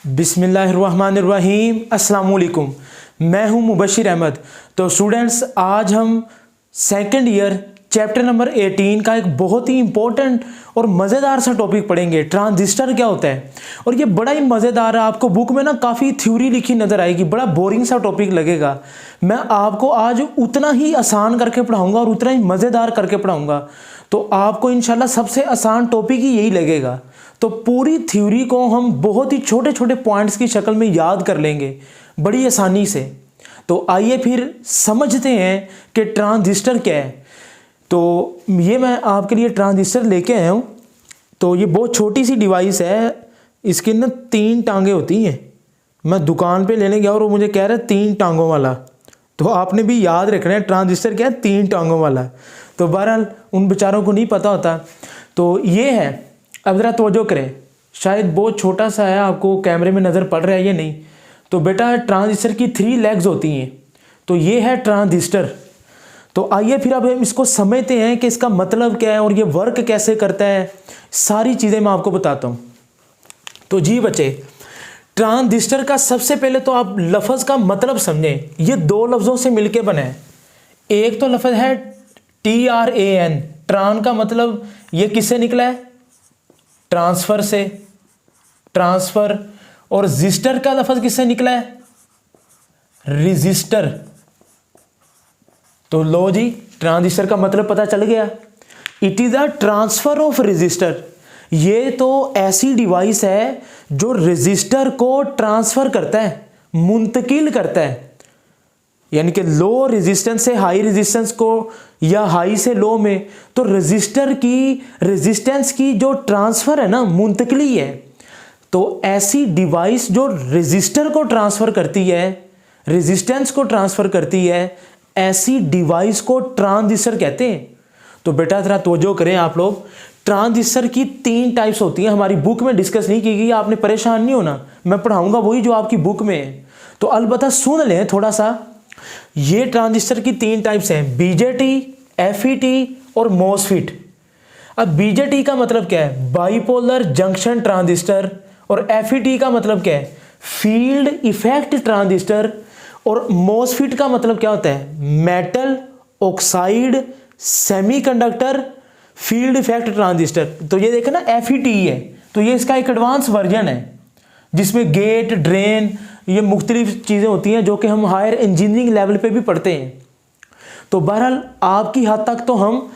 बिस्मिल्लाहिर्रहमानिर्रहीम अस्सलाम वालेकुम। मैं हूं मुबशिर अहमद। तो स्टूडेंट्स, आज हम सेकंड ईयर चैप्टर नंबर 18 का एक बहुत ही इंपॉर्टेंट और मज़ेदार सा टॉपिक पढ़ेंगे। ट्रांजिस्टर क्या होता है, और ये बड़ा ही मज़ेदार है। आपको बुक में ना काफ़ी थ्योरी लिखी नज़र आएगी, बड़ा बोरिंग सा टॉपिक लगेगा। मैं आपको आज उतना ही आसान करके पढ़ाऊँगा और उतना ही मज़ेदार करके पढ़ाऊँगा। तो आपको इंशाल्लाह सबसे आसान टॉपिक ही यही लगेगा। तो पूरी थ्योरी को हम बहुत ही छोटे छोटे पॉइंट्स की शक्ल में याद कर लेंगे बड़ी आसानी से। तो आइए फिर समझते हैं कि ट्रांजिस्टर क्या है। तो ये मैं आपके लिए ट्रांजिस्टर लेके आया हूँ। तो ये बहुत छोटी सी डिवाइस है, इसकी ना 3 टांगे होती हैं। मैं दुकान पे लेने गया और वो मुझे कह रहा है 3 टांगों वाला। तो आपने भी याद रखना है ट्रांजिस्टर क्या है, 3 टांगों वाला। तो बहरहाल उन बेचारों को नहीं पता होता। तो ये है, अब ज़रा तवज्जो करें, शायद बहुत छोटा सा है, आपको कैमरे में नज़र पड़ रहा है या नहीं। तो बेटा ट्रांजिस्टर की 3 लेग्स होती हैं। तो ये है ट्रांजिस्टर। तो आइए फिर अब हम इसको समझते हैं कि इसका मतलब क्या है और ये वर्क कैसे करता है। सारी चीज़ें मैं आपको बताता हूँ। तो जी बच्चे, ट्रांजिस्टर का सबसे पहले तो आप लफ्ज़ का मतलब समझें। ये 2 लफ्ज़ों से मिलके बना है। एक तो लफ्ज़ है TRAN। ट्रान का मतलब ये किससे निकला है, ट्रांसफर से, ट्रांसफर। और रजिस्टर का लफ्ज़ किससे निकला है, रजिस्टर। तो लो जी, ट्रांजिस्टर का मतलब पता चल गया। It is a transfer of register. ये तो ऐसी डिवाइस है जो रजिस्टर को ट्रांसफर करता है, मुंतकिल करता है। यानी कि लो रेजिस्टेंस से हाई रेजिस्टेंस को या हाई से लो में। तो रजिस्टर की रेजिस्टेंस की जो ट्रांसफर है ना, मुंतकली है। तो ऐसी डिवाइस जो रजिस्टर को ट्रांसफर करती है, रेजिस्टेंस को ट्रांसफर करती है, ऐसी डिवाइस को ट्रांजिस्टर कहते हैं। तो बेटा जरा तवज्जो करें आप लोग। ट्रांजिस्टर की 3 टाइप्स होती हैं, हमारी बुक में डिस्कस नहीं की गई। आपने परेशान नहीं होना, मैं पढ़ाऊंगा वही जो आपकी बुक में है। तो अलबत्ता सुन लें थोड़ा सा। ये ट्रांजिस्टर की 3 टाइप्स हैं, BJT, FET और MOSFET। अब BJT का मतलब क्या है, बाइपोलर जंक्शन ट्रांजिस्टर। और FET का मतलब क्या है, फील्ड इफेक्ट ट्रांजिस्टर। और MOSFET का मतलब क्या होता है, metal oxide semiconductor field effect transistor. तो ये देखो ना, FET है। तो ये इसका एक एडवांस वर्जन है जिसमें गेट, ड्रेन, ये मुख्तलिफ चीज़ें होती हैं जो कि हम हायर इंजीनियरिंग लेवल पे भी पढ़ते हैं। तो बहरहाल आपकी हद तक तो हम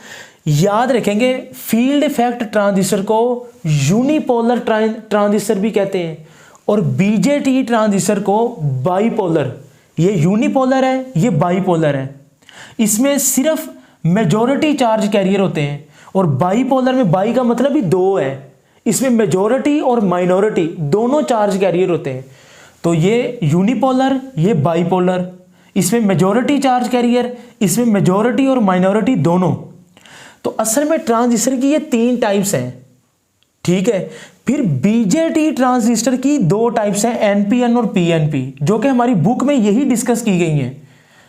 याद रखेंगे। फील्ड इफेक्ट ट्रांजिस्टर को यूनिपोलर ट्रांजिस्टर भी कहते हैं, और BJT ट्रांजिस्टर को बाइपोलर। ये यूनिपोलर है, ये बाइपोलर है। इसमें सिर्फ मेजॉरिटी चार्ज कैरियर होते हैं, और बाइपोलर में बाई का मतलब भी 2 है। इसमें मेजॉरिटी और माइनॉरिटी दोनों चार्ज कैरियर होते हैं। तो ये यूनिपोलर, ये बाइपोलर। इसमें मेजॉरिटी चार्ज कैरियर, इसमें मेजॉरिटी और माइनॉरिटी दोनों। तो असल में ट्रांजिस्टर की ये 3 टाइप्स हैं, ठीक है। फिर BJT ट्रांजिस्टर की 2 टाइप्स हैं, NPN और PNP, जो कि हमारी बुक में यही डिस्कस की गई हैं।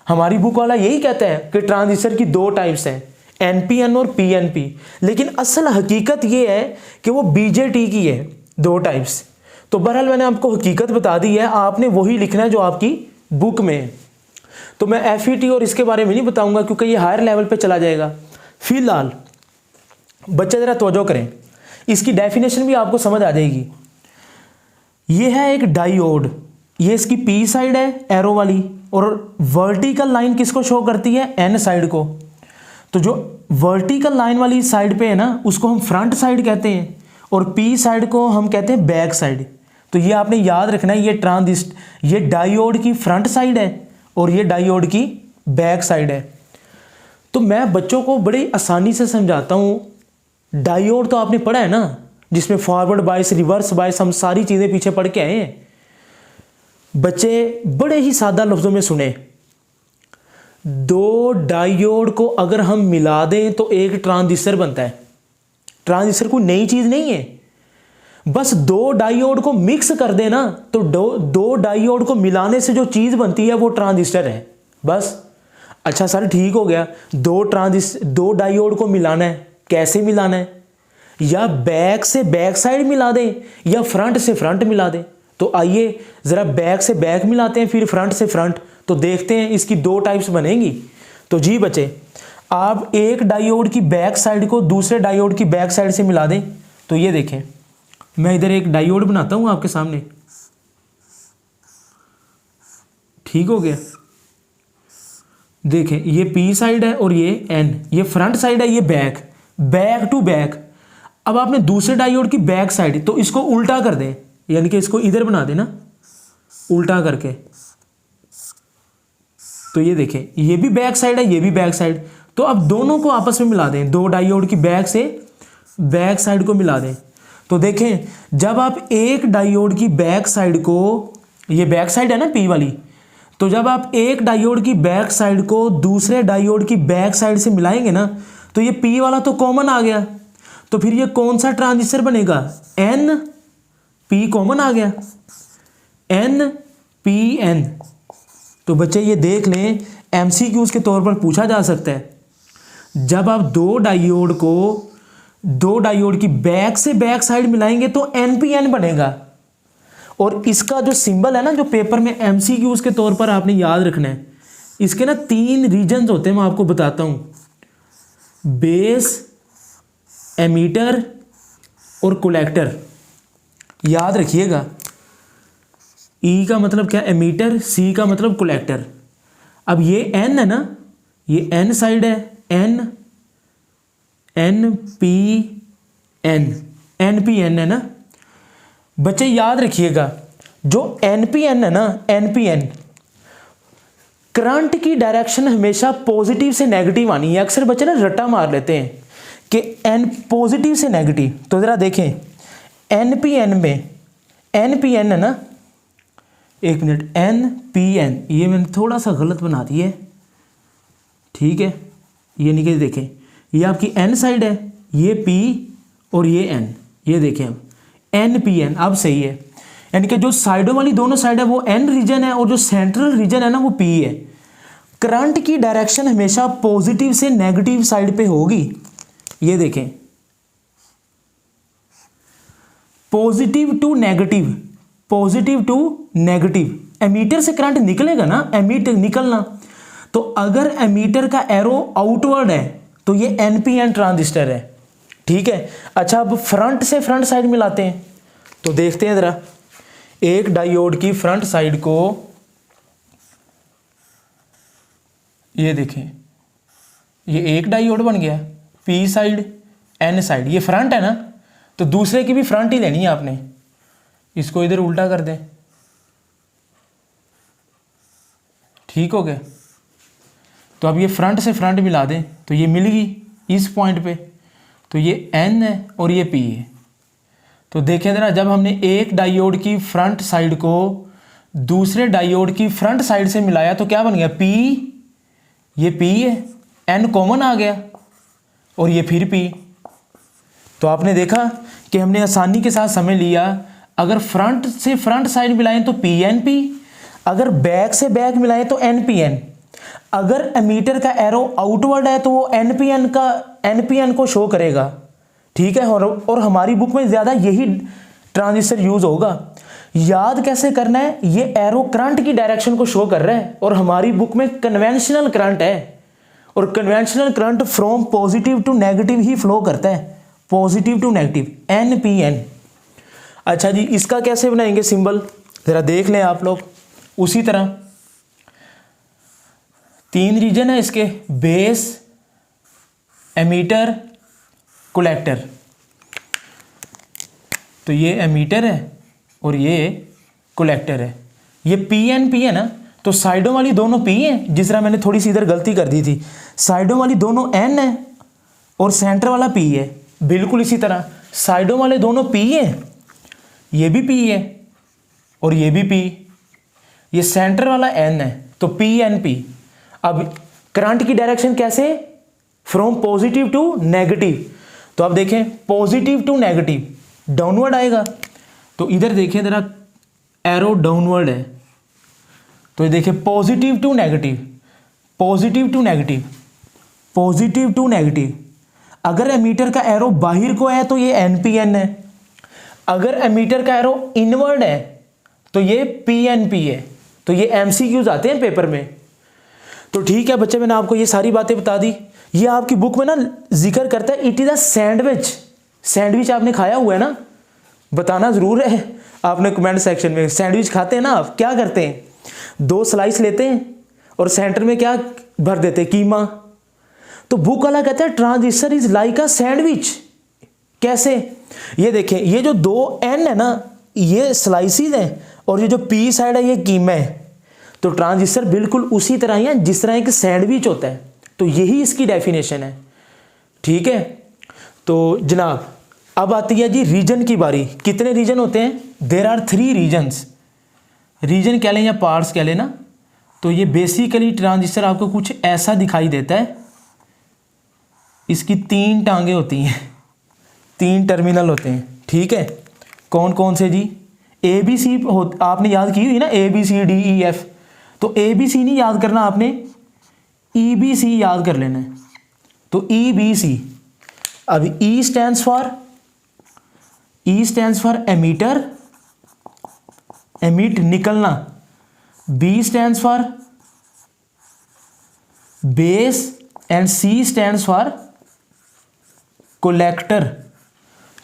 हमारी बुक वाला यही कहता है कि ट्रांजिस्टर की 2 टाइप्स हैं, NPN और PNP। लेकिन असल हकीकत ये है कि वो BJT की है, 2 टाइप्स। तो बहरहाल मैंने आपको हकीकत बता दी है, आपने वही लिखना है जो आपकी बुक में है। तो मैं FET और इसके बारे में नहीं बताऊंगा क्योंकि ये हायर लेवल पे चला जाएगा। फिलहाल बच्चे ज़रा तवज्जो करें, इसकी डेफिनेशन भी आपको समझ आ जाएगी। ये है एक डायोड, ये इसकी P साइड है एरो वाली, और वर्टिकल लाइन किसको शो करती है, N साइड को। तो जो वर्टिकल लाइन वाली साइड पे है ना, उसको हम फ्रंट साइड कहते हैं, और P साइड को हम कहते हैं बैक साइड। तो ये आपने याद रखना है, ये डायोड की फ्रंट साइड है और ये डायोड की बैक साइड है। तो मैं बच्चों को बड़ी आसानी से समझाता हूँ। डायोड तो आपने पढ़ा है ना, जिसमें फॉरवर्ड बायस, रिवर्स बायस, हम सारी चीज़ें पीछे पढ़ के आए हैं। बच्चे बड़े ही सादा लफ्ज़ों में सुने, 2 डायोड को अगर हम मिला दें तो एक ट्रांजिस्टर बनता है। ट्रांजिस्टर कोई नई चीज़ नहीं है, बस 2 डायोड को मिक्स कर देना तो 2 डायोड को मिलाने से जो चीज़ बनती है वो ट्रांजिस्टर है, बस। अच्छा सर ठीक हो गया, 2 डायोड को मिलाना है, कैसे मिलाना है, या बैक से बैक साइड मिला दें या फ्रंट से फ्रंट मिला दें। तो आइए ज़रा बैक से बैक मिलाते हैं, फिर फ्रंट से फ्रंट, तो देखते हैं इसकी दो टाइप्स बनेंगी। तो जी बच्चे, आप एक डायोड की बैक साइड को दूसरे डायोड की बैक साइड से मिला दें। तो ये देखें, मैं इधर एक डायोड बनाता हूँ आपके सामने, ठीक हो गया। देखें ये पी साइड है और ये एन, ये फ्रंट साइड है, ये बैक, बैक टू बैक। अब आपने दूसरे डायोड की बैक साइड, तो इसको उल्टा कर दें, यानी कि इसको इधर बना देना उल्टा करके। तो ये देखें, ये भी बैक साइड है, ये भी बैक साइड। तो अब दोनों को आपस में मिला दें, दो डायोड की बैक से बैक साइड को मिला दें। तो देखें, जब आप एक डायोड की बैक साइड को, ये बैक साइड है ना पी वाली, तो जब आप एक डायोड की बैक साइड को दूसरे डायोड की बैक साइड से मिलाएंगे ना, तो ये पी वाला तो कॉमन आ गया। तो फिर ये कौन सा ट्रांजिस्टर बनेगा? एन पी कॉमन आ गया, एन पी एन। तो बच्चे ये देख लें, एमसीक्यूज के तौर पर पूछा जा सकता है। जब आप दो डायोड की बैक से बैक साइड मिलाएंगे तो एन पी एन बनेगा। और इसका जो सिंबल है ना, जो पेपर में एमसीक्यूज के तौर पर आपने याद रखना है, इसके ना 3 रीजन्स होते हैं, मैं आपको बताता हूँ। बेस, एमीटर और कलेक्टर, याद रखिएगा। ई का मतलब क्या? एमीटर। सी का मतलब कलेक्टर। अब ये एन है ना, ये एन साइड है, N P N, N P N है ना बच्चे, याद रखिएगा। जो एनपीएन है ना, एनपीएन, करंट की डायरेक्शन हमेशा पॉजिटिव से नेगेटिव आनी है। अक्सर बच्चे ना रट्टा मार लेते हैं कि एन पॉजिटिव से नेगेटिव। तो ज़रा देखें, एनपीएन में, एनपीएन है ना, एक मिनट, एनपीएन, ये मैंने थोड़ा सा गलत बना दिया है, ठीक है। ये नहीं कि देखें, ये आपकी एन साइड है, ये पी और ये एन, ये देखें अब एन पी एन, अब सही है। यानी कि जो साइडों वाली दोनों साइड है वो एन रीजन है और जो सेंट्रल रीजन है ना वो पी है। करंट की डायरेक्शन हमेशा पॉजिटिव से नेगेटिव साइड पे होगी। ये देखें, positive to negative, positive to negative. Emitter से करंट निकलेगा ना, एमीटर निकलना, तो अगर एमीटर का एरो आउटवर्ड है तो ये एनपीएन ट्रांजिस्टर है, ठीक है। अच्छा, अब फ्रंट से फ्रंट साइड मिलाते हैं, तो देखते हैं ज़रा। एक डायोड की फ्रंट साइड को, ये देखें, ये एक डायोड बन गया, पी साइड, एन साइड, ये फ्रंट है ना, तो दूसरे की भी फ्रंट ही लेनी है आपने। इसको इधर उल्टा कर दें, ठीक हो गया। तो अब ये फ्रंट से फ्रंट मिला दें, तो ये मिल गई इस पॉइंट पे। तो ये एन है और ये पी है। तो देखें ज़रा, जब हमने एक डायोड की फ्रंट साइड को दूसरे डायोड की फ्रंट साइड से मिलाया तो क्या बन गया? पी, ये पी है, एन कॉमन आ गया और ये फिर पी। तो आपने देखा कि हमने आसानी के साथ समझ लिया, अगर फ्रंट से फ्रंट साइड मिलाएं तो पी एन पी, अगर बैक से बैक मिलाएं तो एन पी एन। अगर एमीटर का एरो आउटवर्ड है तो वो एनपीएन को शो करेगा, ठीक है। और हमारी बुक में ज़्यादा यही ट्रांजिस्टर यूज होगा। याद कैसे करना है? ये एरो करंट की डायरेक्शन को शो कर रहा है और हमारी बुक में कन्वेंशनल करंट है, और conventional current from positive to negative ही फ्लो करता है, पॉजिटिव टू नेगेटिव, एनपीएन। अच्छा जी, इसका कैसे बनाएंगे सिंबल, ज़रा देख लें आप लोग। उसी तरह 3 रीजन है इसके, बेस, एमीटर, कलेक्टर। तो ये एमीटर है और ये कलेक्टर है। ये पी एन पी है ना, तो साइडों वाली दोनों पी है, जिस तरह मैंने थोड़ी सी इधर गलती कर दी थी। साइडों वाली दोनों एन है और सेंटर वाला पी है। बिल्कुल इसी तरह साइडों वाले दोनों पी है, ये भी पी है और ये भी पी, ये सेंटर वाला एन है, तो पी एन पी। अब करंट की डायरेक्शन कैसे? From positive to negative. तो अब देखें, पॉजिटिव टू नेगेटिव डाउनवर्ड आएगा, तो इधर देखें जरा, एरो डाउनवर्ड है, तो ये देखें positive to negative, positive to negative, positive to negative. अगर एमीटर का एरो बाहर को है तो ये एनपीएन है, अगर एमीटर का एरो इनवर्ड है तो ये PNP है। तो ये MCQs आते हैं पेपर में। तो ठीक है बच्चे, मैंने आपको ये सारी बातें बता दी। ये आपकी बुक में ना जिक्र करता है it is a sandwich. Sandwich आपने खाया हुआ है ना, बताना जरूर है आपने कमेंट सेक्शन में। सैंडविच खाते हैं ना आप, क्या करते हैं, 2 स्लाइस लेते हैं और सेंटर में क्या भर देते हैं, कीमा। तो बुक वाला कहता है transistor is like a sandwich. कैसे, ये देखें, ये जो 2 N है ना, ये स्लाइसिस हैं और ये जो P साइड है ये कीमा है। तो ट्रांजिस्टर बिल्कुल उसी तरह ही है जिस तरह एक सैंडविच होता है। तो यही इसकी डेफिनेशन है। ठीक है, तो जनाब अब आती है जी रीजन की बारी। कितने रीजन होते हैं, देयर आर 3 रीजन्स। रीजन कह लें या पार्ट्स कह लें ना। तो ये बेसिकली ट्रांजिस्टर आपको कुछ ऐसा दिखाई देता है। इसकी 3 टांगे होती हैं, 3 टर्मिनल होते हैं। ठीक है, कौन कौन से जी, ABC आपने याद की हुई ना, ABCDEF। तो ABC नहीं याद करना आपने, EBC याद कर लेना है। तो EBC, अब E stands for emitter, emit निकलना। B stands for base and C stands for collector.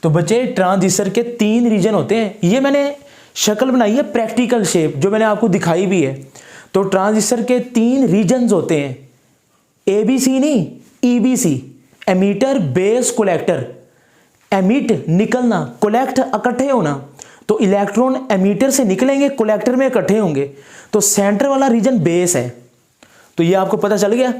तो बच्चे ट्रांजिस्टर के 3 रीजन होते हैं। ये मैंने शक्ल बनाई है प्रैक्टिकल शेप, जो मैंने आपको दिखाई भी है। तो ट्रांजिस्टर के 3 रीजन्स होते हैं, ABC नहीं, EBC, emitter, base, collector. Emit निकलना, कोलेक्ट इकट्ठे होना। तो इलेक्ट्रॉन एमीटर से निकलेंगे, कोलेक्टर में इकट्ठे होंगे। तो सेंटर वाला रीजन बेस है। तो ये आपको पता चल गया।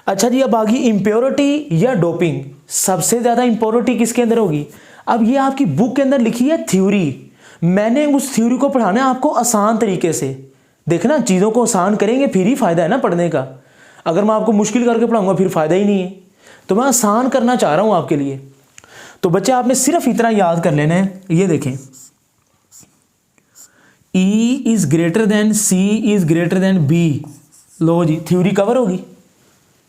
अच्छा जी, अब आ गई इंप्योरिटी या डोपिंग। सबसे ज्यादा इंप्योरिटी किसके अंदर होगी। अब ये आपकी बुक के अंदर लिखी है थ्योरी। मैंने उस थ्योरी को पढ़ाना है आपको आसान तरीके से। देखना, चीज़ों को आसान करेंगे फिर ही फायदा है ना पढ़ने का। अगर मैं आपको मुश्किल करके पढ़ाऊंगा फिर फायदा ही नहीं है। तो मैं आसान करना चाह रहा हूं आपके लिए। तो बच्चे आपने सिर्फ इतना याद कर लेना है, ये देखें, E is greater than C is greater than B। लो जी, थ्योरी कवर होगी।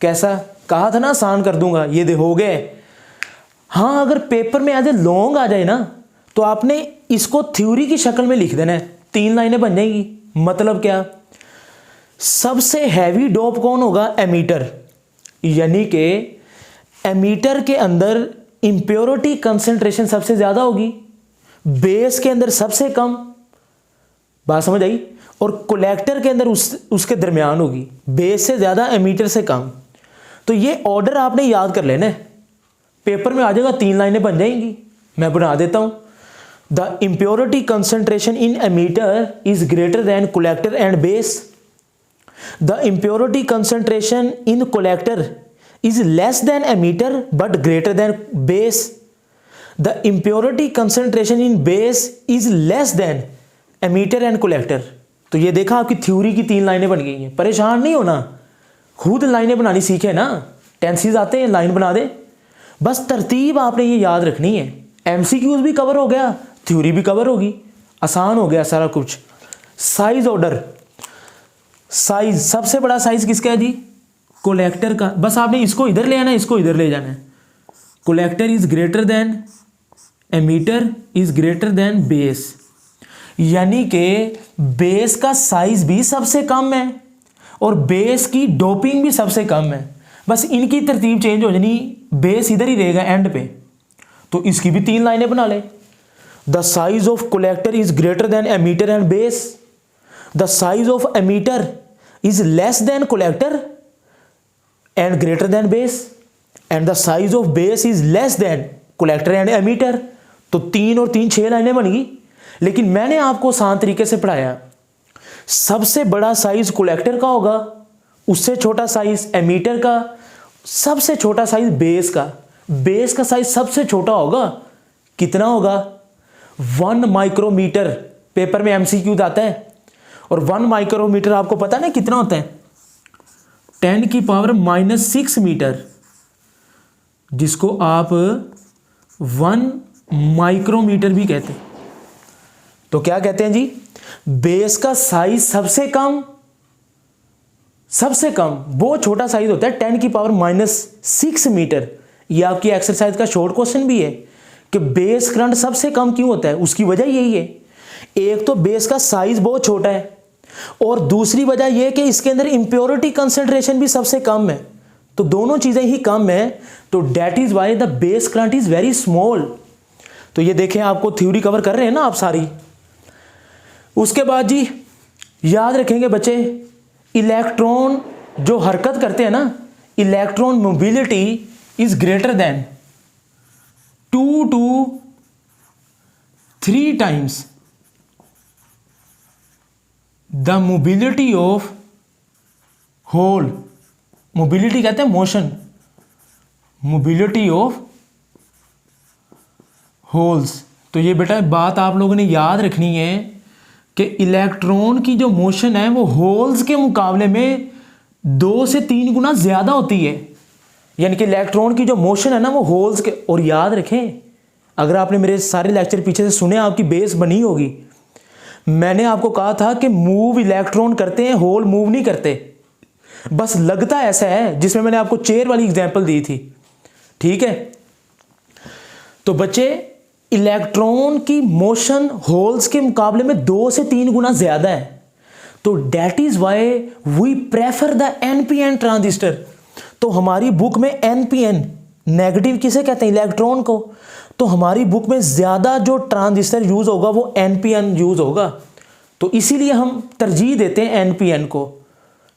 कैसा, कहा था ना आसान कर दूंगा, ये दे हो गए। हाँ, अगर पेपर में एज ए लॉन्ग आ जाए ना, तो आपने इसको थ्योरी की शक्ल में लिख देना है। 3 लाइनें बन जाएंगी। मतलब क्या, सबसे हैवी डोप कौन होगा, एमीटर। यानी कि एमीटर के अंदर इंप्योरिटी कंसंट्रेशन सबसे ज्यादा होगी, बेस के अंदर सबसे कम। बात समझ आई। और कोलेक्टर के अंदर उसके दरमियान होगी, बेस से ज्यादा एमीटर से कम। तो ये ऑर्डर आपने याद कर लेना है, पेपर में आ जाएगा। 3 लाइनें बन जाएंगी, मैं बना देता हूं। The impurity concentration in emitter is greater than collector and base. The impurity concentration in collector is less than emitter but greater than base. The impurity concentration in base is less than emitter and collector. तो ये देखा, आपकी theory की 3 लाइनें बन गई हैं। परेशान नहीं होना, खुद लाइनें बनानी सीखे ना। टेंसेस आते हैं, लाइन बना दे। बस तरतीब आपने ये याद रखनी है। MCQs भी कवर हो गया, थ्योरी भी कवर होगी, आसान हो गया सारा कुछ। साइज ऑर्डर, साइज सबसे बड़ा साइज किसका है जी, कोलेक्टर का। बस आपने इसको इधर ले आना है, इसको इधर ले जाना है। Collector is greater than emitter is greater than base. यानी कि बेस का साइज भी सबसे कम है और बेस की डोपिंग भी सबसे कम है। बस इनकी तरतीब चेंज हो जानी, बेस इधर ही रहेगा एंड पे। तो इसकी भी 3 लाइनें बना ले। The size of collector is greater than emitter and base. The size of emitter is less than collector and greater than base. And the size of base is less than collector and emitter. तो 3 और 3 6 लाइनें बन गई। लेकिन मैंने आपको आसान तरीके से पढ़ाया। सबसे बड़ा साइज कोलेक्टर का होगा, उससे छोटा साइज एमीटर का, सबसे छोटा साइज बेस का। बेस का साइज सबसे छोटा होगा, कितना होगा, 1 माइक्रोमीटर। पेपर में MCQ आता है। और 1 माइक्रोमीटर आपको पता ना कितना होता है, 10⁻⁻6 मीटर, जिसको आप 1 माइक्रोमीटर भी कहते हैं। तो क्या कहते हैं जी, बेस का साइज सबसे कम वो छोटा साइज होता है 10⁻⁻6 मीटर। ये आपकी एक्सरसाइज का शॉर्ट क्वेश्चन भी है कि बेस करंट सबसे कम क्यों होता है, उसकी वजह यही है। एक तो बेस का साइज बहुत छोटा है और दूसरी वजह यह कि इसके अंदर इम्प्योरिटी कंसंट्रेशन भी सबसे कम है। तो दोनों चीज़ें ही कम है, तो that is why the base current is very small. तो ये देखें, आपको थ्योरी कवर कर रहे हैं ना आप सारी। उसके बाद जी याद रखेंगे बच्चे, इलेक्ट्रॉन जो हरकत करते हैं ना, electron mobility is greater than 2 to 3 times the mobility of hole. Mobility कहते हैं मोशन, मोबिलिटी ऑफ होल्स। तो ये बेटा बात आप लोगों ने याद रखनी है कि इलेक्ट्रॉन की जो मोशन है वो होल्स के मुकाबले में 2 से 3 गुना ज़्यादा होती है। यानी कि इलेक्ट्रॉन की जो मोशन है ना वो होल्स के। और याद रखें, अगर आपने मेरे सारे लेक्चर पीछे से सुने, आपकी बेस बनी होगी, मैंने आपको कहा था कि मूव इलेक्ट्रॉन करते हैं, होल मूव नहीं करते। बस लगता ऐसा है, जिसमें मैंने आपको चेयर वाली एग्जांपल दी थी। ठीक है, तो बच्चे इलेक्ट्रॉन की मोशन होल्स के मुकाबले में 2 से 3 गुना ज्यादा है। तो that is why we prefer the NPN transistor. तो हमारी बुक में एनपीएन, नेगेटिव किसे कहते हैं, इलेक्ट्रॉन को। तो हमारी बुक में ज्यादा जो ट्रांजिस्टर यूज होगा वो एनपीएन यूज होगा। तो इसीलिए हम तरजीह देते हैं एनपीएन को।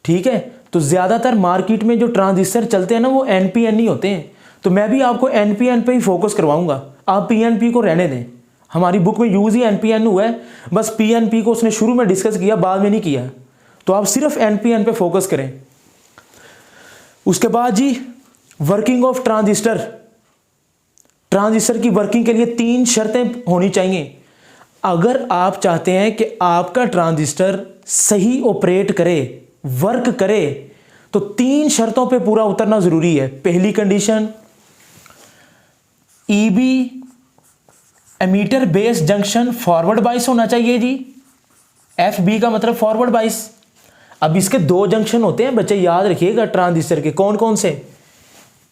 ठीक है, तो ज्यादातर मार्केट में जो ट्रांजिस्टर चलते हैं ना वो एनपीएन नहीं होते हैं। तो मैं भी आपको एनपीएन पे ही फोकस करवाऊंगा, आप पीएनपी को रहने दें। हमारी बुक में यूज ही एनपीएन हुआ है, बस पीएनपी को उसने शुरू में डिस्कस किया, बाद में नहीं किया। तो आप सिर्फ एनपीएन पे फोकस करें। उसके बाद जी वर्किंग ऑफ ट्रांजिस्टर। ट्रांजिस्टर की वर्किंग के लिए 3 शर्तें होनी चाहिए। अगर आप चाहते हैं कि आपका ट्रांजिस्टर सही ऑपरेट करे, वर्क करे, तो 3 शर्तों पे पूरा उतरना जरूरी है। पहली condition, EB emitter base junction forward bias होना चाहिए जी। एफ बी का मतलब फॉरवर्ड बाइस। अब इसके 2 जंक्शन होते हैं बच्चे, याद रखिएगा ट्रांजिस्टर के। कौन कौन से?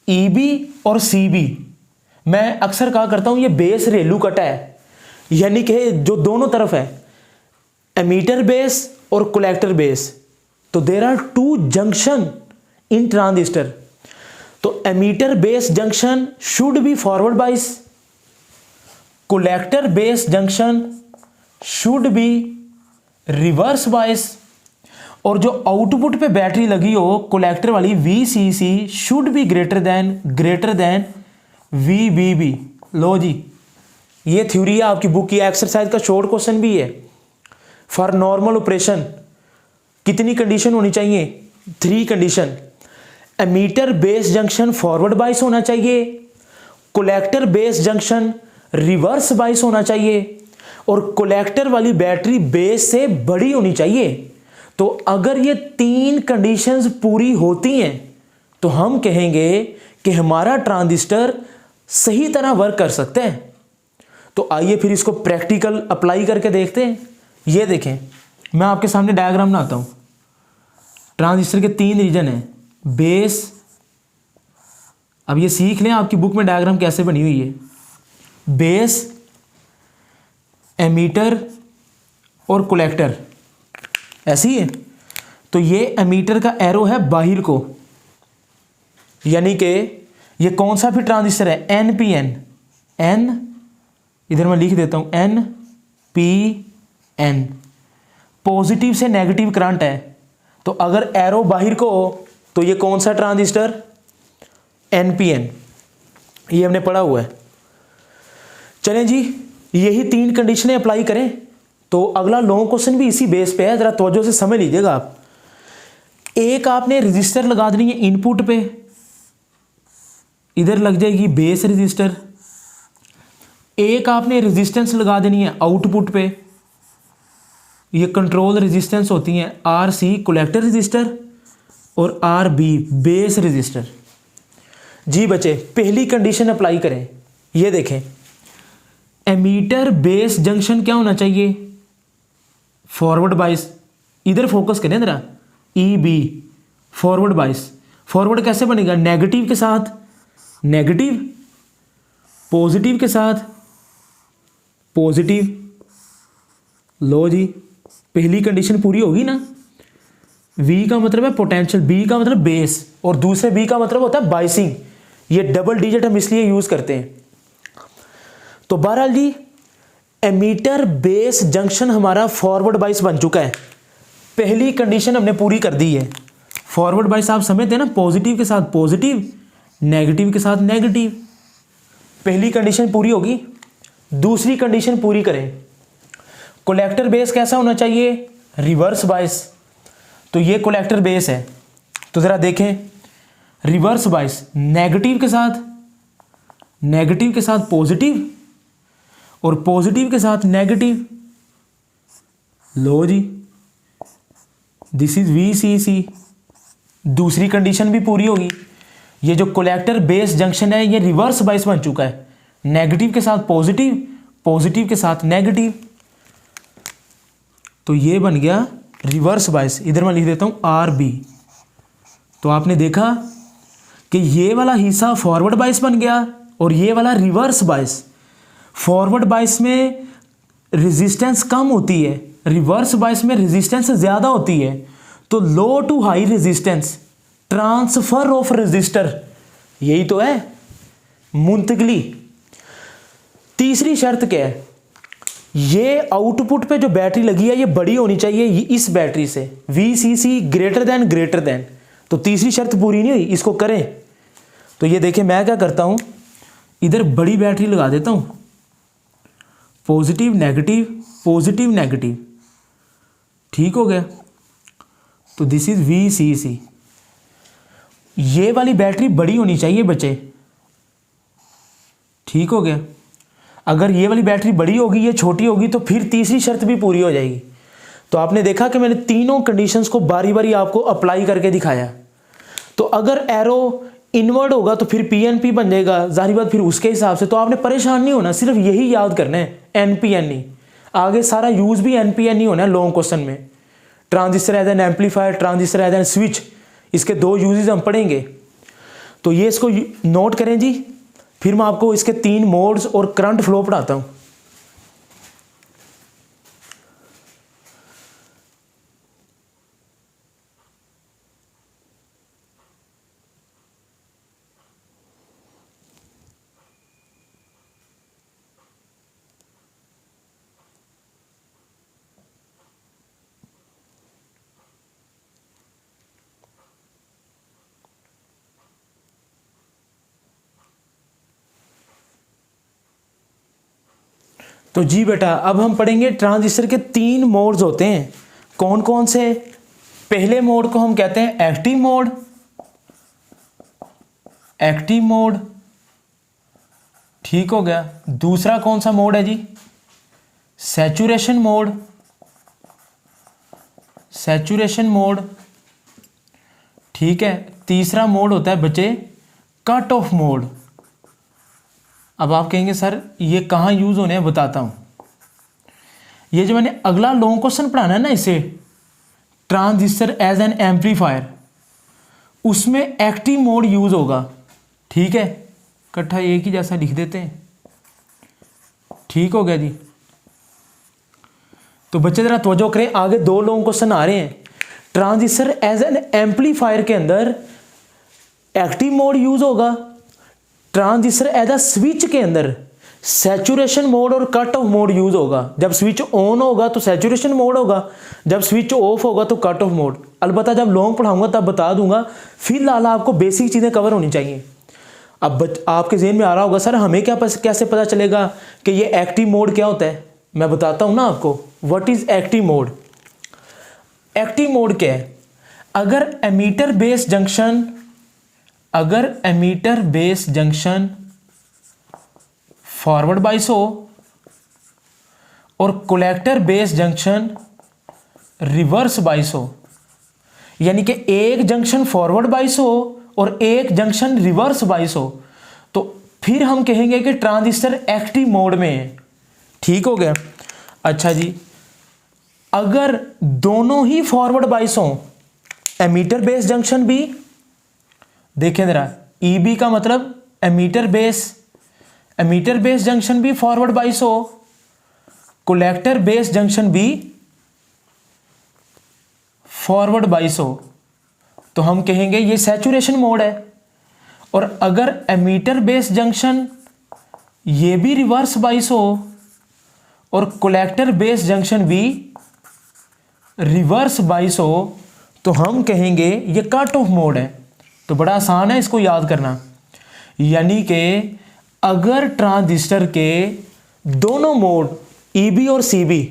ईबी और सीबी। मैं अक्सर कहा करता हूं ये बेस रेलू कटा है, यानी कि जो दोनों तरफ है, एमीटर बेस और कलेक्टर बेस। तो there are 2 junction in transistor. तो emitter base junction should be forward bias, collector base junction should be reverse bias, और जो आउटपुट पे बैटरी लगी हो कलेक्टर वाली VCC should be greater than VBB। लो जी, ये थ्योरी है आपकी बुक की। एक्सरसाइज का शॉर्ट क्वेश्चन भी है। फॉर नॉर्मल ऑपरेशन कितनी कंडीशन होनी चाहिए? 3 condition. Emitter base junction forward bias होना चाहिए, collector base junction reverse bias होना चाहिए, और कलेक्टर वाली बैटरी बेस से बड़ी होनी चाहिए। तो अगर ये 3 कंडीशंस पूरी होती हैं तो हम कहेंगे कि हमारा ट्रांजिस्टर सही तरह वर्क कर सकते हैं। तो आइए फिर इसको प्रैक्टिकल अप्लाई करके देखते हैं। ये देखें, मैं आपके सामने डायग्राम बनाता हूं। ट्रांजिस्टर के 3 रीजन हैं, बेस। अब ये सीख लें आपकी बुक में डायग्राम कैसे बनी हुई है। बेस, एमीटर और कलेक्टर, ऐसी है। तो ये एमीटर का एरो है बाहर को, यानी कि ये कौन सा भी ट्रांजिस्टर है, एनपीएन। एन इधर मैं लिख देता हूं, NPN। पॉजिटिव से नेगेटिव करंट है। तो अगर एरो बाहर को हो तो ये कौन सा ट्रांजिस्टर, NPN। ये हमने पढ़ा हुआ है। चलें जी, यही 3 कंडीशनें अप्लाई करें। तो अगला लॉन्ग क्वेश्चन भी इसी बेस पे है, जरा तवज्जो से समझ लीजिएगा आप। एक आपने रजिस्टर लगा देनी है इनपुट पे, इधर लग जाएगी बेस रजिस्टर। एक आपने रेजिस्टेंस लगा देनी है आउटपुट पे, ये कंट्रोल रेजिस्टेंस होती हैं, RC कलेक्टर रजिस्टर और RB बेस रजिस्टर। जी बच्चे, पहली कंडीशन अप्लाई करें। ये देखें, एमीटर बेस जंक्शन क्या होना चाहिए, फॉरवर्ड बाइस। इधर फोकस करें जरा, EB फॉरवर्ड बाइस। फॉरवर्ड कैसे बनेगा, नेगेटिव के साथ नेगेटिव, पॉजिटिव के साथ पॉजिटिव, लो जी, पहली कंडीशन पूरी होगी ना। वी का मतलब है पोटेंशियल, बी का मतलब बेस, और दूसरे बी का मतलब होता है बाइसिंग। ये डबल डिजिट हम इसलिए यूज करते हैं। तो बहरहाल जी, एमीटर बेस जंक्शन हमारा फॉरवर्ड बाइस बन चुका है। पहली कंडीशन हमने पूरी कर दी है। फॉरवर्ड बाइस आप समझते हैं ना, पॉजिटिव के साथ पॉजिटिव, नेगेटिव के साथ नेगेटिव। पहली कंडीशन पूरी होगी। दूसरी कंडीशन पूरी करें। कलेक्टर बेस कैसा होना चाहिए? Reverse bias. तो ये कलेक्टर बेस है, तो जरा देखें, रिवर्स बाइस, नेगेटिव के साथ पॉजिटिव और पॉजिटिव के साथ नेगेटिव। लो जी, दिस इज VCC। दूसरी कंडीशन भी पूरी होगी। ये जो कलेक्टर बेस जंक्शन है ये रिवर्स बाइस बन चुका है, नेगेटिव के साथ पॉजिटिव, पॉजिटिव के साथ नेगेटिव। तो ये बन गया रिवर्स बाइस। इधर मैं लिख देता हूं RB। तो आपने देखा कि ये वाला हिस्सा फॉरवर्ड बाइस बन गया और ये वाला रिवर्स बाइस। फॉरवर्ड बाइस में रेजिस्टेंस कम होती है, रिवर्स बाइस में रेजिस्टेंस ज़्यादा होती है। तो low to high resistance, transfer of resistor, यही तो है मुंतकली। तीसरी शर्त क्या है? ये आउटपुट पे जो बैटरी लगी है ये बड़ी होनी चाहिए इस बैटरी से, VCC ग्रेटर देन। तो तीसरी शर्त पूरी नहीं हुई, इसको करें। तो ये देखें, मैं क्या करता हूं, इधर बड़ी बैटरी लगा देता हूं, पॉजिटिव नेगेटिव, ठीक हो गया। तो दिस इज VCC। ये वाली बैटरी बड़ी होनी चाहिए बच्चे, ठीक हो गया। अगर ये वाली बैटरी बड़ी होगी, ये छोटी होगी, तो फिर तीसरी शर्त भी पूरी हो जाएगी। तो आपने देखा कि मैंने तीनों कंडीशंस को बारी बारी आपको अप्लाई करके दिखाया। तो अगर एरो इनवर्ड होगा तो फिर PNP बन जाएगा, जाहिर बात फिर उसके हिसाब से। तो आपने परेशान नहीं होना, सिर्फ यही याद करना है, NPN। आगे सारा यूज भी NPN ही होना है लॉन्ग क्वेश्चन में। Transistor as an amplifier, transistor as an switch, इसके 2 यूजेस हम पढ़ेंगे। तो ये इसको नोट करें जी। फिर मैं आपको इसके 3 मोड्स और करंट फ्लो पढ़ाता हूं। तो जी बेटा, अब हम पढ़ेंगे ट्रांजिस्टर के 3 मोड्स होते हैं। कौन कौन से? पहले मोड को हम कहते हैं एक्टिव मोड, ठीक हो गया। दूसरा कौन सा मोड है जी? सैचुरेशन मोड, ठीक है। तीसरा मोड होता है बच्चे कट ऑफ मोड। अब आप कहेंगे सर ये कहाँ यूज होने हैं, बताता हूं। ये जो मैंने अगला लॉन्ग क्वेश्चन पढ़ाना है ना, इसे ट्रांजिस्टर एज एन एम्पलीफायर, उसमें एक्टिव मोड यूज होगा, ठीक है। इकट्ठा एक ही जैसा लिख देते हैं, ठीक हो गया जी। तो बच्चे जरा तवज्जो करें, आगे 2 लॉन्ग क्वेश्चन आ रहे हैं। ट्रांजिस्टर एज एन एम्पलीफायर के अंदर एक्टिव मोड यूज होगा। ट्रांजिस्टर एज अ स्विच के अंदर सैचुरेशन मोड और कट ऑफ मोड यूज होगा। जब स्विच ऑन होगा तो सैचुरेशन मोड होगा, जब स्विच ऑफ होगा तो कट ऑफ मोड। अलबत्ता जब लॉन्ग पढ़ाऊंगा तब बता दूंगा, फिलहाल आपको बेसिक चीजें कवर होनी चाहिए। अब आपके ज़हन में आ रहा होगा सर हमें कैसे पता चलेगा कि ये एक्टिव मोड क्या होता है? मैं बताता हूं ना आपको। What is active mode? Active mode क्या है? अगर ammeter base junction forward bias हो और collector base junction reverse bias हो, यानी कि एक जंक्शन फॉरवर्ड बाइस हो और एक जंक्शन रिवर्स बाइस हो, तो फिर हम कहेंगे कि ट्रांजिस्टर एक्टिव मोड में है, ठीक हो गया। अच्छा जी, अगर दोनों ही फॉरवर्ड बाइस हो, एमीटर बेस जंक्शन भी, देखें जरा, EB का मतलब एमीटर बेस जंक्शन भी फॉरवर्ड बाइस हो, कलेक्टर बेस जंक्शन बी फॉरवर्ड बाइस हो तो हम कहेंगे ये सैचुरेशन मोड है। और अगर एमीटर बेस जंक्शन ये भी रिवर्स बाइस हो और कलेक्टर बेस जंक्शन भी रिवर्स बाइस हो तो हम कहेंगे ये कट ऑफ मोड है। तो बड़ा आसान है इसको याद करना, यानी कि अगर ट्रांजिस्टर के दोनों मोड ईबी और सीबी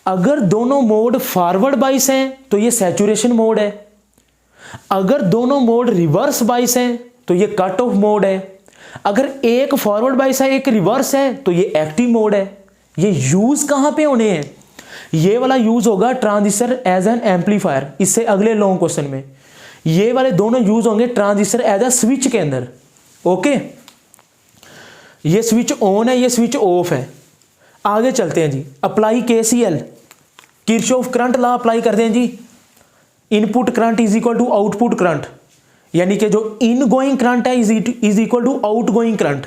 अगर दोनों मोड फॉरवर्ड बाइस हैं तो ये सैचुरेशन मोड है। अगर दोनों मोड रिवर्स बाइस हैं तो ये कट ऑफ मोड है। अगर एक फॉरवर्ड बाइस है एक रिवर्स है तो ये एक्टिव मोड है। ये यूज कहां पे होने हैं? ये वाला यूज होगा ट्रांजिस्टर एज एन एम्पलीफायर, इससे अगले लॉन्ग क्वेश्चन में। ये वाले दोनों यूज होंगे ट्रांजिस्टर एज अ स्विच के अंदर। ओके, ये स्विच ऑन है, ये स्विच ऑफ है। आगे चलते हैं जी। Apply KCL, Kirchhoff current law apply करते हैं जी। Input current is equal to output current, यानी कि जो इन गोइंग करंट है is equal to out going current.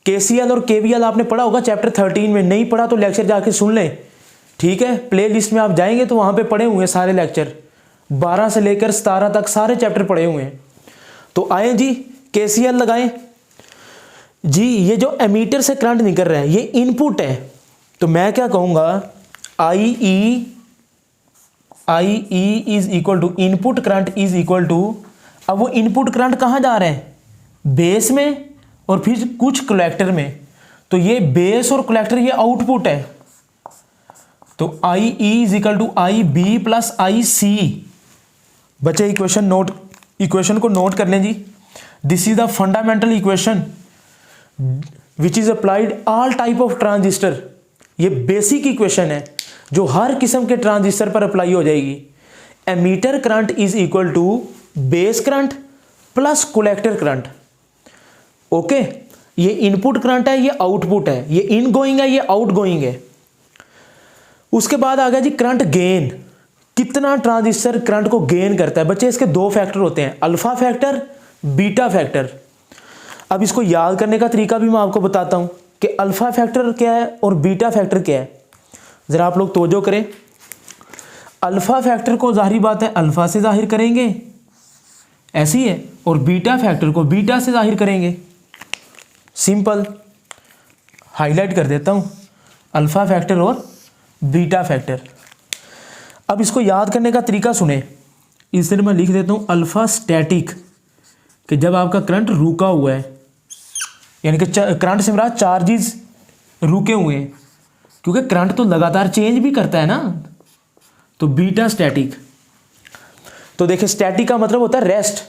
KCL और केवीएल आपने पढ़ा होगा चैप्टर 13 में, नहीं पढ़ा तो लेक्चर जाके सुन लें, ठीक है। प्ले लिस्ट में आप जाएंगे तो वहां पे पढ़े हुए हैं सारे लेक्चर, 12 से लेकर 17 तक सारे चैप्टर पढ़े हुए हैं। तो आए जी, केसीएल लगाएं जी। ये जो एमीटर से करंट निकल रहा है ये इनपुट है, तो मैं क्या कहूंगा I E is equal to input current is equal to, अब वो इनपुट करंट कहाँ जा रहे हैं? बेस में और फिर कुछ कलेक्टर में। तो ये बेस और कलेक्टर ये आउटपुट है, तो I E is equal to I B plus I C. बच्चे इक्वेशन को नोट कर लें जी। This is the fundamental equation which is applied all type of transistor. ये बेसिक इक्वेशन है जो हर किस्म के ट्रांजिस्टर पर अप्लाई हो जाएगी। Emitter current is equal to base current plus collector current. Okay, ये इनपुट करंट है, ये आउटपुट है, ये इन गोइंग है, ये आउट गोइंग है। उसके बाद आ गया जी करंट गेन। कितना ट्रांजिस्टर करंट को गेन करता है? बच्चे इसके दो फैक्टर होते हैं, अल्फा फैक्टर, बीटा फैक्टर। अब इसको याद करने का तरीका भी मैं आपको बताता हूं कि अल्फा फैक्टर क्या है और बीटा फैक्टर क्या है। जरा आप लोग तवज्जो करें। अल्फा फैक्टर को जाहिर बात है अल्फा से जाहिर करेंगे, ऐसी है, और बीटा फैक्टर को बीटा से जाहिर करेंगे। सिंपल, हाईलाइट कर देता हूं, अल्फा फैक्टर और बीटा फैक्टर। अब इसको याद करने का तरीका सुने। इस तरह मैं लिख देता हूं अल्फा स्टैटिक, कि जब आपका करंट रुका हुआ है, यानी कि करंट से मेरा चार्जेस रुके हुए हैं, क्योंकि करंट तो लगातार चेंज भी करता है ना। तो बीटा स्टैटिक, तो देखिए स्टैटिक का मतलब होता है रेस्ट।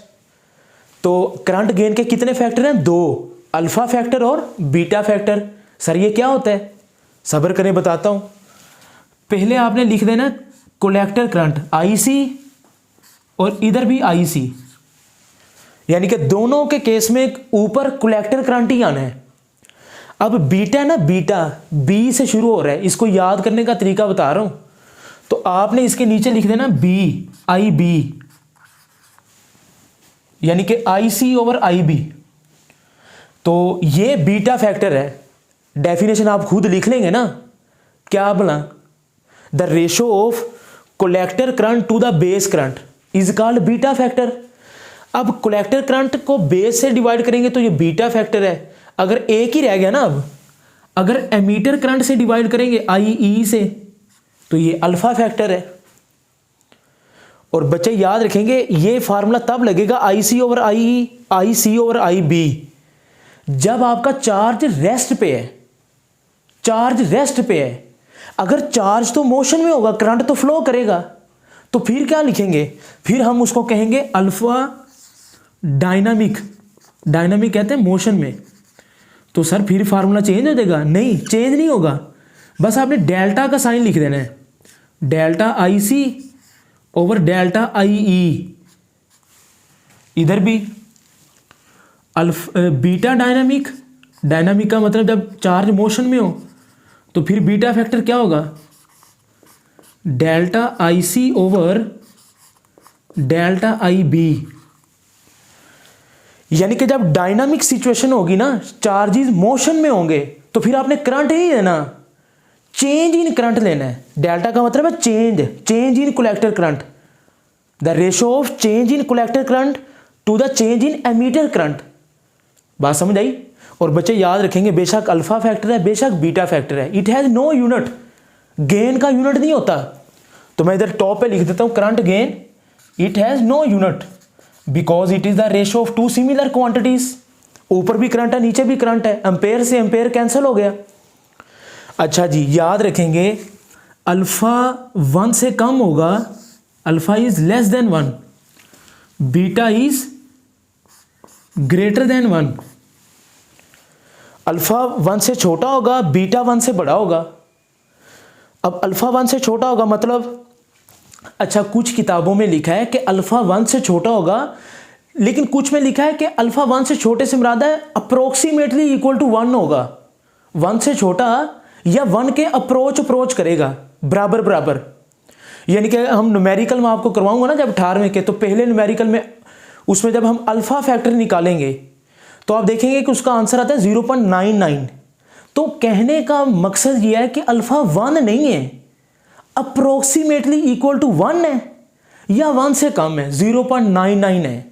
तो करंट गेन के कितने फैक्टर हैं? दो, अल्फा फैक्टर और बीटा फैक्टर। सर ये क्या होता है? सब्र करें बताता हूं। पहले आपने लिख देना कलेक्टर करंट आईसी और इधर भी आईसी, यानी कि दोनों के केस में ऊपर कलेक्टर करंट ही आना है। अब बीटा ना, बीटा बी से शुरू हो रहा है, इसको याद करने का तरीका बता रहा हूं। तो आपने इसके नीचे लिख देना बी, आई बी, यानी कि आई सी ओवर आई बी। तो ये बीटा फैक्टर है। डेफिनेशन आप खुद लिख लेंगे ना, क्या बोला? The ratio of collector current to the base current is called beta factor. अब कलेक्टर करंट को बेस से डिवाइड करेंगे तो ये बीटा फैक्टर है। अगर एक ही रह गया ना, अब अगर एमीटर करंट से डिवाइड करेंगे आई ई से तो ये अल्फा फैक्टर है। और बच्चे याद रखेंगे ये फार्मूला तब लगेगा I C over I E, I C over I B, जब आपका चार्ज रेस्ट पे है। चार्ज रेस्ट पे है, अगर चार्ज तो मोशन में होगा, करंट तो फ्लो करेगा, तो फिर क्या लिखेंगे? फिर हम उसको कहेंगे अल्फा डायनामिक। डायनामिक कहते हैं मोशन में। तो सर फिर फार्मूला चेंज हो जाएगा? नहीं, चेंज नहीं होगा। बस आपने डेल्टा का साइन लिख देना है, delta I C over delta I E. इधर भी बीटा डायनामिक, डायनामिक का मतलब जब चार्ज मोशन में हो, तो फिर बीटा फैक्टर क्या होगा? Delta I C over delta I B. यानी कि जब डायनामिक सिचुएशन होगी ना, चार्जेस मोशन में होंगे, तो फिर आपने करंट ही है ना, चेंज इन करंट लेना है। डेल्टा का मतलब है change in collector current, the ratio of change in collector current to the change in emitter current. बात समझ आई। और बच्चे याद रखेंगे, बेशक अल्फा फैक्टर है, बेशक बीटा फैक्टर है, it has no unit, gain का यूनिट नहीं होता। तो मैं इधर टॉप पे लिख देता हूं current gain, it has no unit because it is the ratio of two similar quantities. ऊपर भी करंट है, नीचे भी करंट है, एम्पेयर से एम्पेयर कैंसिल हो गया। अच्छा जी, याद रखेंगे अल्फा 1 से कम होगा, alpha is less then 1, beta is greater then 1। Alpha 1 से छोटा होगा, बीटा 1 से बड़ा होगा। अब अल्फा 1 से छोटा होगा मतलब, अच्छा कुछ किताबों में लिखा है कि अल्फा 1 से छोटा होगा, लेकिन कुछ में लिखा है कि अल्फा 1 से छोटे से मुराद है अप्रोक्सीमेटली इक्वल टू 1 होगा। 1 से छोटा या 1 के अप्रोच करेगा बराबर बराबर। यानी कि हम न्यूमेरिकल में आपको करवाऊंगा ना जब 18वें के, तो पहले न्यूमेरिकल में उसमें जब हम अल्फा फैक्टर निकालेंगे तो आप देखेंगे कि उसका आंसर आता है 0.99। तो कहने का मकसद यह है कि अल्फा 1 नहीं है, अप्रोक्सीमेटली इक्वल टू 1 है या 1 से कम है, 0.99 है।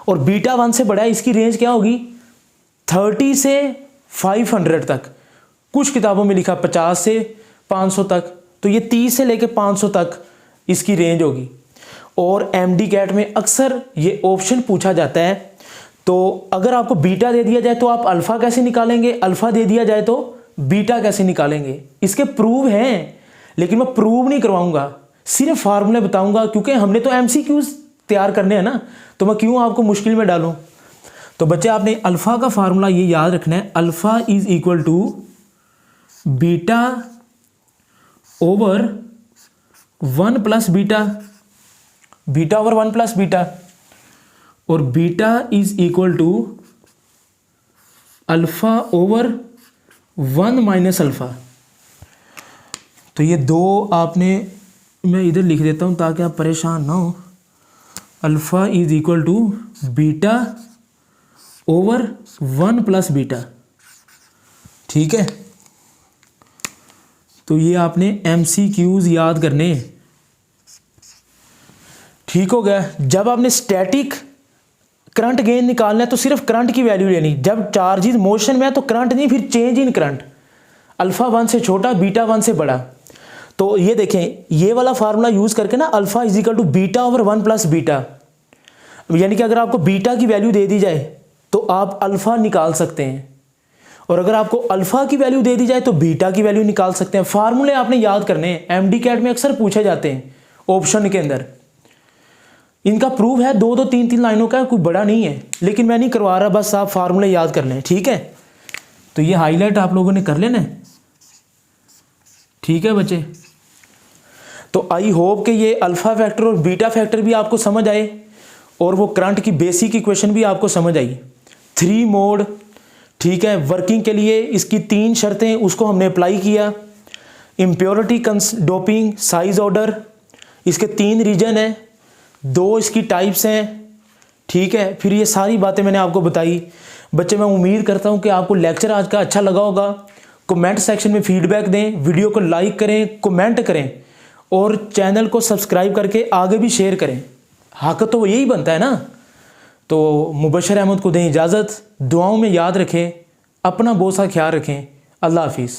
और बीटा 1 से बड़ा है, इसकी रेंज क्या होगी 30 से 500 तक। कुछ किताबों में लिखा 50 से 500 तक, तो ये 30 से लेके 500 तक इसकी रेंज होगी। और एमडी कैट में अक्सर ये ऑप्शन पूछा जाता है, तो अगर आपको बीटा दे दिया जाए तो आप अल्फा कैसे निकालेंगे, अल्फा दे दिया जाए तो बीटा कैसे निकालेंगे। इसके प्रूव हैं, लेकिन मैं प्रूव नहीं करवाऊंगा, सिर्फ फार्मूले बताऊंगा, क्योंकि हमने तो एमसीक्यूज तैयार करने हैं ना, तो मैं क्यों आपको मुश्किल में डालूं। तो बच्चे आपने अल्फा का फार्मूला ये याद रखना है, alpha is equal to beta over 1 plus beta, beta over 1 plus beta, और beta is equal to alpha over 1 minus alpha. तो ये दो आपने, मैं इधर लिख देता हूं ताकि आप परेशान ना हो। Alpha is equal to beta over 1 plus beta, ठीक है। तो ये आपने एमसीक्यूज याद करने हैं, ठीक हो गया। जब आपने स्टैटिक करंट गेन निकालना है तो सिर्फ करंट की वैल्यू लेनी, जब चार्जेस मोशन में है तो करंट नहीं, फिर चेंज इन करंट, अल्फा 1 से छोटा, बीटा 1 से बड़ा। तो ये देखें, ये वाला फार्मूला यूज करके ना alpha is equal to beta over 1 plus beta, यानी कि अगर आपको बीटा की वैल्यू दे दी जाए तो आप अल्फा निकाल सकते हैं, और अगर आपको अल्फा की वैल्यू दे दी जाए तो बीटा की वैल्यू निकाल सकते हैं। फार्मूले आपने याद करने हैं, एमडी कैट में अक्सर पूछे जाते हैं ऑप्शन के अंदर। इनका प्रूफ है 2-2, 3-3 लाइनों का, कोई बड़ा नहीं है, लेकिन मैं नहीं करवा रहा, बस आप फार्मूले याद कर लें, ठीक है। तो ये हाईलाइट आप लोगों ने कर लेना है, ठीक है बच्चे। तो आई होप कि ये अल्फा फैक्टर और बीटा फैक्टर भी आपको समझ आए, और वो करंट की बेसिक इक्वेशन भी आपको समझ आई। 3 मोड, ठीक है, वर्किंग के लिए इसकी 3 शर्तें, उसको हमने अप्लाई किया। इम्प्योरिटी, डोपिंग, साइज ऑर्डर, इसके 3 रीजन हैं, 2 इसकी टाइप्स हैं, ठीक है। फिर ये सारी बातें मैंने आपको बताई। बच्चे मैं उम्मीद करता हूँ कि आपको लेक्चर आज का अच्छा लगा होगा। कमेंट सेक्शन में फीडबैक दें, वीडियो को लाइक करें, कमेंट करें, और चैनल को सब्सक्राइब करके आगे भी शेयर करें। हक तो यही बनता है ना। तो मुबशर अहमद को दें इजाज़त, दुआओं में याद रखें, अपना बहुत सा ख्याल रखें। अल्लाह हाफिज़।